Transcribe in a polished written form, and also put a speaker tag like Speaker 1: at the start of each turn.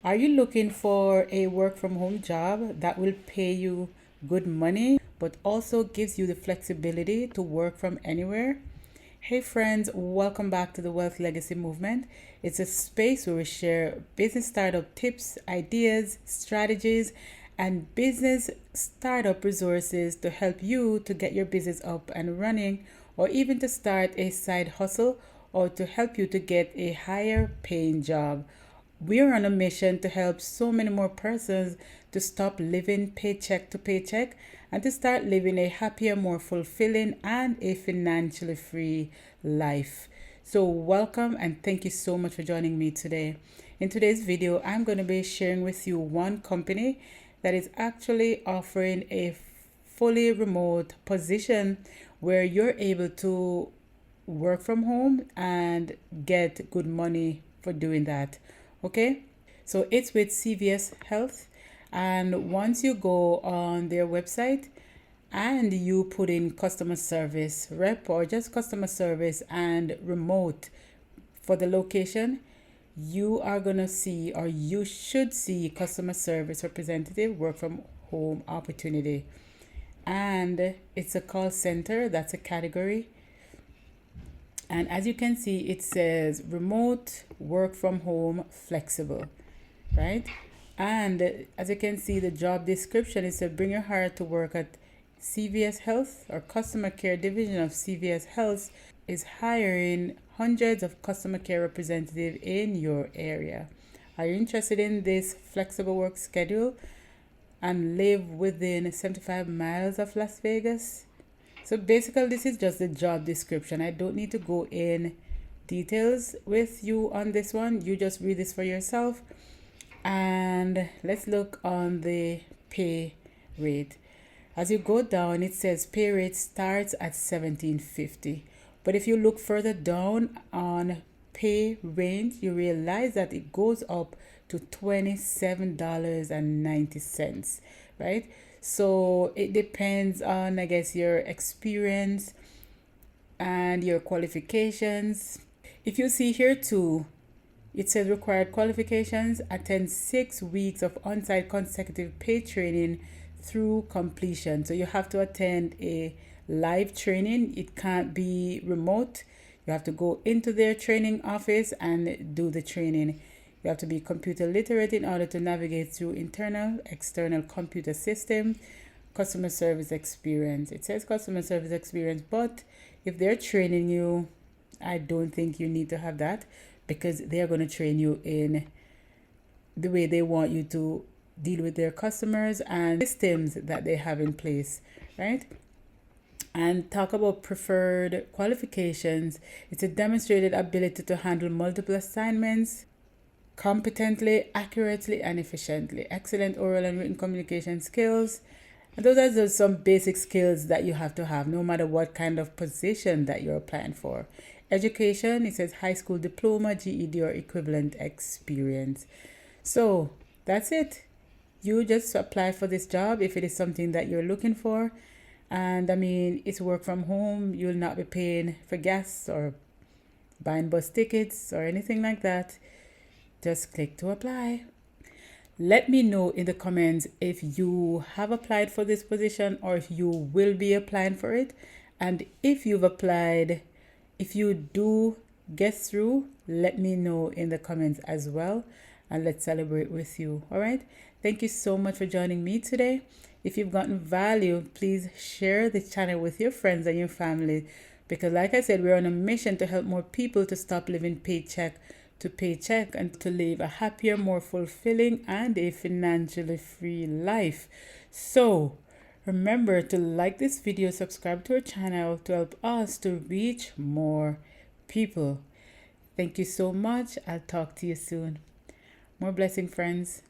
Speaker 1: Are you looking for a work from home job that will pay you good money but also gives you the flexibility to work from anywhere? Hey friends, welcome back to the Wealth Legacy Movement. It's a space where we share business startup tips, ideas, strategies, and business startup resources to help you to get your business up and running, or even to start a side hustle, or to help you to get a higher paying job. We're on a mission to help so many more persons to stop living paycheck to paycheck and to start living a happier, more fulfilling, and a financially free life. So, welcome and thank you so much for joining me today. In today's video, I'm going to be sharing with you one company that is actually offering a fully remote position where you're able to work from home and get good money for doing that. Okay, so it's with CVS Health, and once you go on their website and you put in customer service rep or just customer service and remote for the location, you are gonna see, or you should see, customer service representative work from home opportunity. And it's a call center, that's a category. And as you can see, it says remote, work from home, flexible, right? And as you can see, the job description is to bring your heart to work at CVS Health, or customer care division of CVS Health is hiring hundreds of customer care representatives in your area. Are you interested in this flexible work schedule and live within 75 miles of Las Vegas? So basically, this is just the job description. I don't need to go in details with you on this one. You just read this for yourself. And let's look on the pay rate. As you go down, it says pay rate starts at $17.50. But if you look further down on pay range, you realize that it goes up to $27.90, right? So it depends on, I guess, your experience and your qualifications. If you see here too, it says required qualifications: attend 6 weeks of on-site consecutive paid training through completion. So you have to attend a live training. It can't be remote. You have to go into their training office and do the training. You have to be computer literate in order to navigate through internal, external computer systems. Customer service experience. It says customer service experience, but if they're training you, I don't think you need to have that, because they're going to train you in the way they want you to deal with their customers and systems that they have in place, right? And talk about preferred qualifications. It's a demonstrated ability to handle multiple assignments competently, accurately, and efficiently. Excellent oral and written communication skills. And those are just some basic skills that you have to have no matter what kind of position that you're applying for. Education, it says high school diploma, GED, or equivalent experience. So that's it. You just apply for this job if it is something that you're looking for. And I mean, it's work from home. You'll not be paying for gas or buying bus tickets or anything like that. Just click to apply. Let me know in the comments if you have applied for this position or if you will be applying for it. And if you've applied, if you do get through, let me know in the comments as well. And let's celebrate with you. All right. Thank you so much for joining me today. If you've gotten value, please share the channel with your friends and your family. Because like I said, we're on a mission to help more people to stop living paycheck to paycheck and to live a happier, more fulfilling, and a financially free life. So remember to like this video, subscribe to our channel to help us to reach more people. Thank you so much. I'll talk to you soon. More blessing, friends.